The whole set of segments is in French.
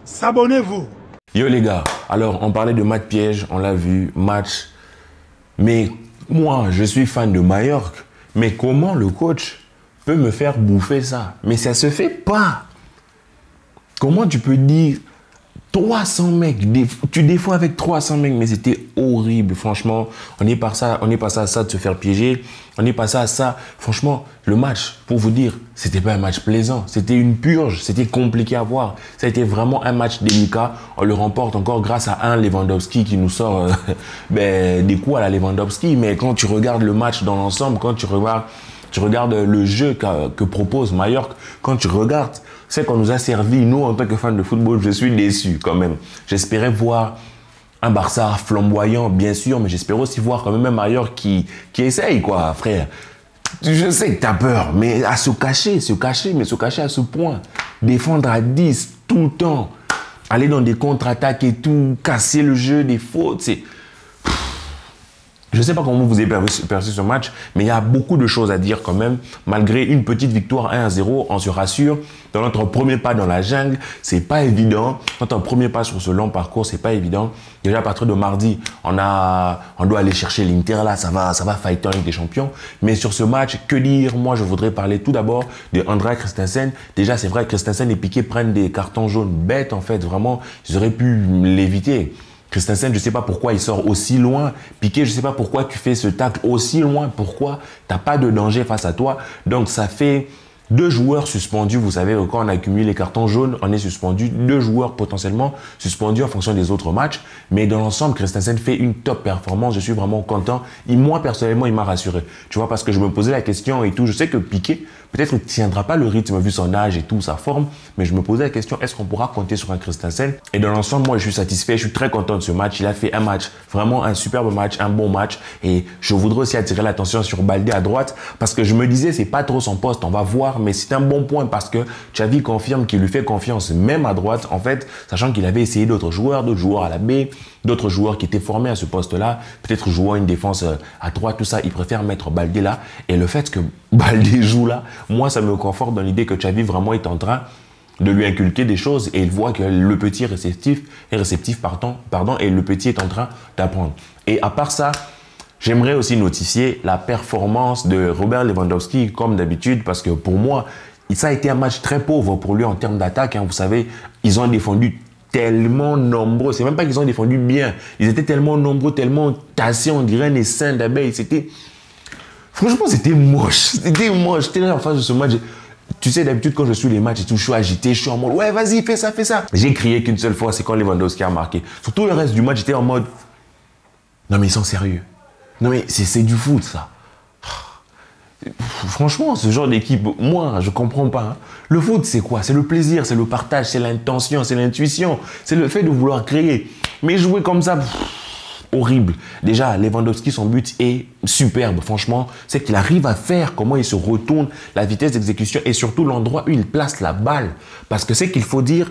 S'abonnez-vous. Yo les gars, alors on parlait de match piège, on l'a vu, match. Mais moi, je suis fan de Majorque. Mais comment le coach peut me faire bouffer ça? Mais ça se fait pas. Comment tu peux dire 300 mecs, tu défends avec 300 mecs, mais c'était horrible, franchement. On est passé à ça de se faire piéger. On est passé à ça. Franchement, le match, pour vous dire, c'était pas un match plaisant. C'était une purge, c'était compliqué à voir. Ça a été vraiment un match délicat. On le remporte encore grâce à un Lewandowski qui nous sort des coups à la Lewandowski. Mais quand tu regardes le match dans l'ensemble, quand tu regardes le jeu que propose Majorque, quand tu regardes ce qu'on nous a servi, nous, en tant que fans de football, je suis déçu quand même. J'espérais voir un Barça flamboyant, bien sûr, mais j'espérais aussi voir quand même un Majorque qui essaye, quoi, frère. Je sais que tu as peur, mais à se cacher à ce point. Défendre à 10 tout le temps. Aller dans des contre-attaques et tout, casser le jeu, des fautes, c'est... Je ne sais pas comment vous avez perçu ce match, mais il y a beaucoup de choses à dire quand même. Malgré une petite victoire 1-0, on se rassure. Dans notre premier pas dans la jungle, c'est pas évident. Notre premier pas sur ce long parcours, c'est pas évident. Déjà à partir de mardi, on doit aller chercher l'Inter là, ça va fighter en Ligue des Champions. Mais sur ce match, que dire? Moi, je voudrais parler tout d'abord de André Christensen. Déjà, c'est vrai que Christensen et Piqué prennent des cartons jaunes bêtes en fait. Vraiment, ils auraient pu l'éviter. Christensen, je ne sais pas pourquoi il sort aussi loin. Piqué, je ne sais pas pourquoi tu fais ce tacle aussi loin. Pourquoi? Tu n'as pas de danger face à toi. Donc, ça fait 2 joueurs suspendus. Vous savez, quand on accumule les cartons jaunes, on est suspendu. 2 joueurs potentiellement suspendus en fonction des autres matchs. Mais dans l'ensemble, Christensen fait une top performance. Je suis vraiment content. Et moi, personnellement, il m'a rassuré. Tu vois, parce que je me posais la question et tout. Je sais que Piqué, peut-être ne tiendra pas le rythme vu son âge et tout, sa forme. Mais je me posais la question, est-ce qu'on pourra compter sur un Christensen? Et dans l'ensemble, moi, je suis satisfait. Je suis très content de ce match. Il a fait un match, vraiment un superbe match, un bon match. Et je voudrais aussi attirer l'attention sur Baldé à droite. Parce que je me disais, c'est pas trop son poste. On va voir. Mais c'est un bon point parce que Xavi confirme qu'il lui fait confiance même à droite. En fait, sachant qu'il avait essayé d'autres joueurs à la baie, d'autres joueurs qui étaient formés à ce poste-là, peut-être jouant une défense à droite, tout ça, il préfère mettre Baldé là. Et le fait que Baldé joue là, moi, ça me conforte dans l'idée que Xavi vraiment est en train de lui inculquer des choses et il voit que le petit est réceptif, et le petit est en train d'apprendre. Et à part ça, j'aimerais aussi notifier la performance de Robert Lewandowski, comme d'habitude, parce que pour moi, ça a été un match très pauvre pour lui en termes d'attaque. Vous savez, ils ont défendu tellement nombreux. C'est même pas qu'ils ont défendu bien. Ils étaient tellement nombreux, tellement tassés, on dirait un essaim d'abeilles. Franchement, c'était moche. C'était moche. J'étais là en face de ce match. Tu sais, d'habitude, quand je suis les matchs et tout, je suis agité, je suis en mode, ouais, vas-y, fais ça, fais ça. J'ai crié qu'une seule fois, c'est quand Lewandowski a marqué. Sur tout le reste du match, j'étais en mode, non, mais ils sont sérieux. Non, mais c'est du foot, ça. Franchement, ce genre d'équipe, moi, je comprends pas. Le foot, c'est quoi? C'est le plaisir, c'est le partage, c'est l'intention, c'est l'intuition, c'est le fait de vouloir créer. Mais jouer comme ça, horrible. Déjà, Lewandowski, son but est superbe, franchement. C'est qu'il arrive à faire comment il se retourne, la vitesse d'exécution et surtout l'endroit où il place la balle. Parce que ce qu'il faut dire,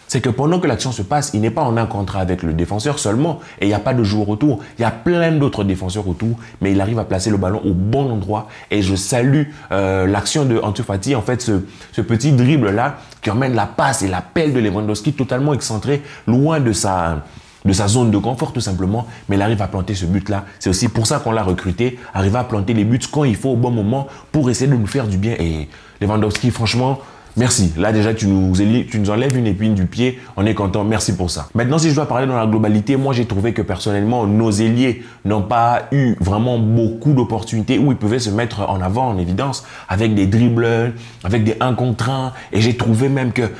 c'est que pendant que l'action se passe, il n'est pas en un contre avec le défenseur seulement et il n'y a pas de joueur autour. Il y a plein d'autres défenseurs autour, mais il arrive à placer le ballon au bon endroit. Et je salue l'action de Ansu Fati, en fait, ce petit dribble-là qui emmène la passe et l'appel de Lewandowski totalement excentré, loin de sa zone de confort tout simplement, mais il arrive à planter ce but-là. C'est aussi pour ça qu'on l'a recruté, arriver à planter les buts quand il faut au bon moment pour essayer de nous faire du bien. Et Lewandowski, franchement, merci. Là, déjà, tu nous enlèves une épine du pied. On est content. Merci pour ça. Maintenant, si je dois parler dans la globalité, moi, j'ai trouvé que personnellement, nos ailiers n'ont pas eu vraiment beaucoup d'opportunités où ils pouvaient se mettre en avant, en évidence, avec des dribbleurs, avec des 1 contre 1. Et j'ai trouvé même que,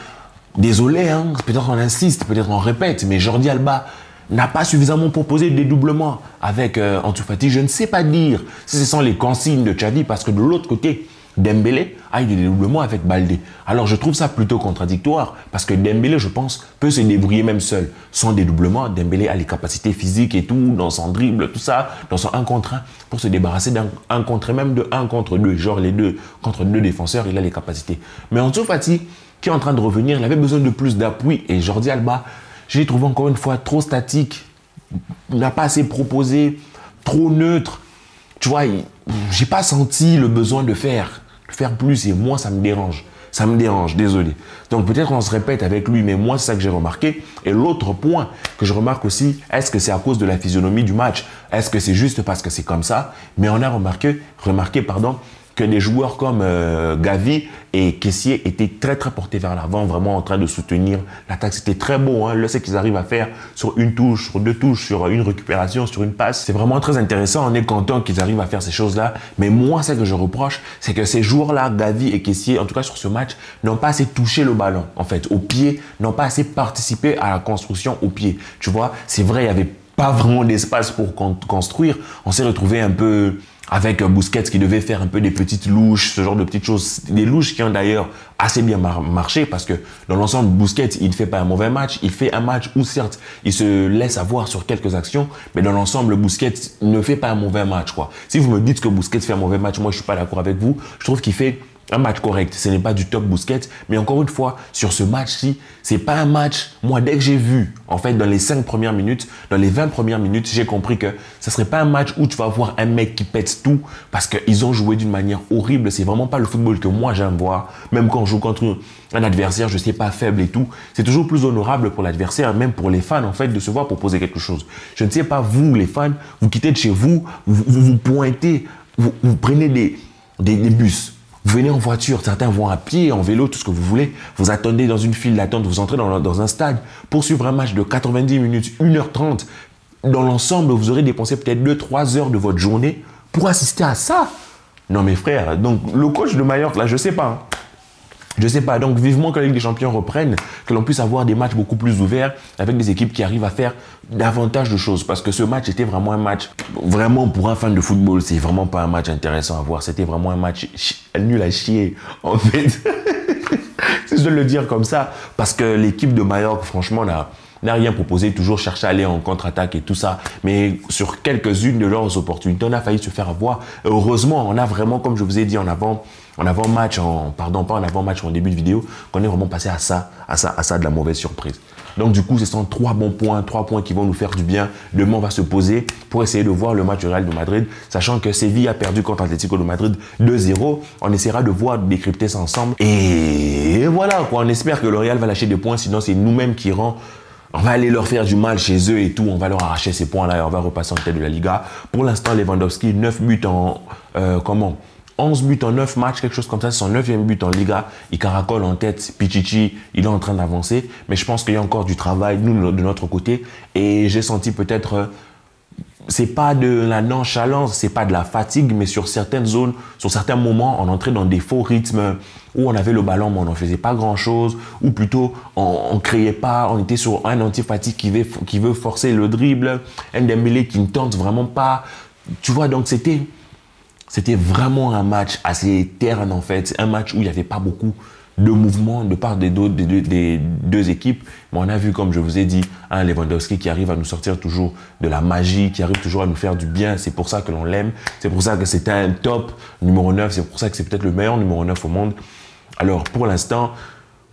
désolé, peut-être on insiste, peut-être on répète, mais Jordi Alba n'a pas suffisamment proposé de dédoublement avec Ansu Fati. Je ne sais pas dire si ce sont les consignes de Xavi, parce que de l'autre côté, Dembélé a eu des dédoublements avec Baldé. Alors je trouve ça plutôt contradictoire parce que Dembélé, je pense, peut se débrouiller même seul. Sans dédoublement, Dembélé a les capacités physiques et tout, dans son dribble, tout ça, dans son 1 contre 1, pour se débarrasser d'un 1 contre 1, même de 1 contre 2. Genre les deux contre 2 défenseurs, il a les capacités. Mais Ansu Fati, qui est en train de revenir, il avait besoin de plus d'appui. Et Jordi Alba, j'ai trouvé encore une fois trop statique, n'a pas assez proposé, trop neutre. Tu vois, j'ai pas senti le besoin de faire plus et moi, ça me dérange. Ça me dérange, désolé. Donc peut-être on se répète avec lui, mais moi, c'est ça que j'ai remarqué. Et l'autre point que je remarque aussi, est-ce que c'est à cause de la physionomie du match? Est-ce que c'est juste parce que c'est comme ça? Mais on a remarqué que des joueurs comme Gavi et Kessié étaient très portés vers l'avant, vraiment en train de soutenir l'attaque. C'était très beau, hein, ce qu'ils arrivent à faire sur une touche, sur deux touches, sur une récupération, sur une passe. C'est vraiment très intéressant, on est content qu'ils arrivent à faire ces choses-là. Mais moi, ce que je reproche, c'est que ces joueurs-là, Gavi et Kessié, en tout cas sur ce match, n'ont pas assez touché le ballon, en fait, au pied, n'ont pas assez participé à la construction au pied. Tu vois, c'est vrai, il n'y avait pas vraiment d'espace pour construire. On s'est retrouvé un peu avec Busquets qui devait faire un peu des petites louches, ce genre de petites choses. Des louches qui ont d'ailleurs assez bien marché parce que dans l'ensemble, Busquets, il ne fait pas un mauvais match. Il fait un match où certes, il se laisse avoir sur quelques actions, mais dans l'ensemble, Busquets ne fait pas un mauvais match, quoi. Si vous me dites que Busquets fait un mauvais match, moi, je suis pas d'accord avec vous. Je trouve qu'il fait un match correct. Ce n'est pas du top Busquets, mais encore une fois, sur ce match-ci, c'est pas un match. Moi, dès que j'ai vu, en fait, dans les 5 premières minutes, dans les 20 premières minutes, j'ai compris que ce serait pas un match où tu vas voir un mec qui pète tout parce qu'ils ont joué d'une manière horrible. C'est vraiment pas le football que moi j'aime voir. Même quand on joue contre un adversaire, je sais pas, faible et tout, c'est toujours plus honorable pour l'adversaire, même pour les fans, en fait, de se voir proposer quelque chose. Je ne sais pas, vous, les fans, vous quittez de chez vous, vous pointez, vous prenez des bus. Vous venez en voiture, certains vont à pied, en vélo, tout ce que vous voulez. Vous attendez dans une file d'attente, vous entrez dans un stade pour suivre un match de 90 minutes, 1h30. Dans l'ensemble, vous aurez dépensé peut-être 2-3 heures de votre journée pour assister à ça. Non, mes frères, donc le coach de Mallorca, là, je sais pas. Hein. Je sais pas, donc vivement que la Ligue des Champions reprenne, que l'on puisse avoir des matchs beaucoup plus ouverts avec des équipes qui arrivent à faire davantage de choses. Parce que ce match était vraiment un match, vraiment pour un fan de football, c'est vraiment pas un match intéressant à voir. C'était vraiment un match nul à chier, en fait. Si je dois le dire comme ça. Parce que l'équipe de Mallorca, franchement, n'a rien proposé, toujours cherché à aller en contre-attaque et tout ça. Mais sur quelques-unes de leurs opportunités, on a failli se faire avoir. Heureusement, on a vraiment, comme je vous ai dit en avant-match, pas en avant-match, en début de vidéo, qu'on est vraiment passé à ça de la mauvaise surprise. Donc du coup, ce sont 3 bons points, 3 points qui vont nous faire du bien. Demain, on va se poser pour essayer de voir le match du Real de Madrid, sachant que Séville a perdu contre Atlético de Madrid 2-0. On essaiera de voir, de décrypter ça ensemble. Et voilà, quoi. On espère que le Real va lâcher des points, sinon c'est nous-mêmes qui irons. On va aller leur faire du mal chez eux et tout. On va leur arracher ces points-là et on va repasser en tête de la Liga. Pour l'instant, Lewandowski, 9 buts 11 buts en 9 matchs, quelque chose comme ça. C'est son 9e but en Liga. Il caracole en tête. Pichichi, il est en train d'avancer. Mais je pense qu'il y a encore du travail, nous, de notre côté. Et j'ai senti peut-être... c'est pas de la nonchalance, c'est pas de la fatigue, mais sur certaines zones, sur certains moments, on entrait dans des faux rythmes où on avait le ballon, mais on n'en faisait pas grand-chose, ou plutôt on créait pas, on était sur un anti-fatigue qui veut forcer le dribble, un Dembélé qui ne tente vraiment pas. Tu vois, donc c'était vraiment un match assez terne en fait, un match où il n'y avait pas beaucoup de mouvements de part des deux équipes. Mais on a vu, comme je vous ai dit, un Lewandowski qui arrive à nous sortir toujours de la magie, qui arrive toujours à nous faire du bien. C'est pour ça que l'on l'aime. C'est pour ça que c'est un top numéro 9. C'est pour ça que c'est peut-être le meilleur numéro 9 au monde. Alors, pour l'instant,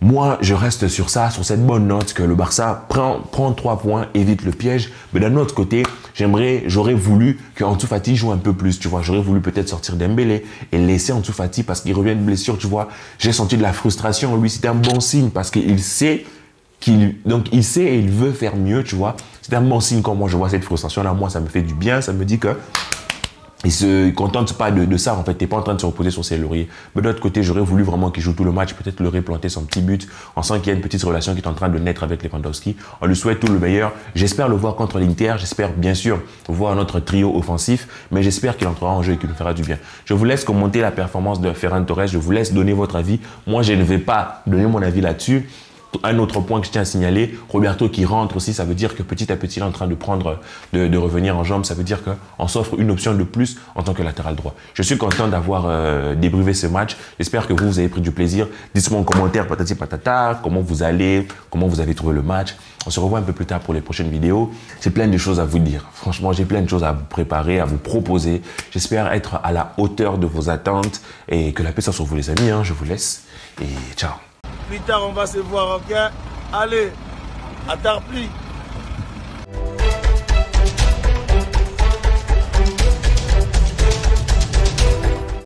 moi, je reste sur ça, sur cette bonne note que le Barça prend 3 points, évite le piège. Mais d'un autre côté, j'aurais voulu qu'Ansu Fati joue un peu plus, tu vois. J'aurais voulu peut-être sortir Dembélé et laisser Ansu Fati parce qu'il revient de blessure, tu vois. J'ai senti de la frustration. Lui, c'était un bon signe parce qu'il sait il sait et il veut faire mieux, tu vois. C'est un bon signe quand moi je vois cette frustration-là. Moi, ça me fait du bien. Ça me dit que il se contente pas de ça, en fait. T'es pas en train de se reposer sur ses lauriers. Mais de l'autre côté, j'aurais voulu vraiment qu'il joue tout le match. Peut-être le planter son petit but. On sent qu'il y a une petite relation qui est en train de naître avec Lewandowski. On lui souhaite tout le meilleur. J'espère le voir contre l'Inter. J'espère, bien sûr, voir notre trio offensif. Mais j'espère qu'il entrera en jeu et qu'il nous fera du bien. Je vous laisse commenter la performance de Ferran Torres. Je vous laisse donner votre avis. Moi, je ne vais pas donner mon avis là-dessus. Un autre point que je tiens à signaler, Roberto qui rentre aussi, ça veut dire que petit à petit, il est en train de revenir en jambes. Ça veut dire qu'on s'offre une option de plus en tant que latéral droit. Je suis content d'avoir débriefé ce match. J'espère que vous avez pris du plaisir. Dites-moi en commentaire, patati patata, comment vous allez, comment vous avez trouvé le match. On se revoit un peu plus tard pour les prochaines vidéos. J'ai plein de choses à vous dire. Franchement, j'ai plein de choses à vous préparer, à vous proposer. J'espère être à la hauteur de vos attentes et que la paix soit sur vous les amis. Je vous laisse et ciao. Plus tard, on va se voir, ok? Allez, à tard plus.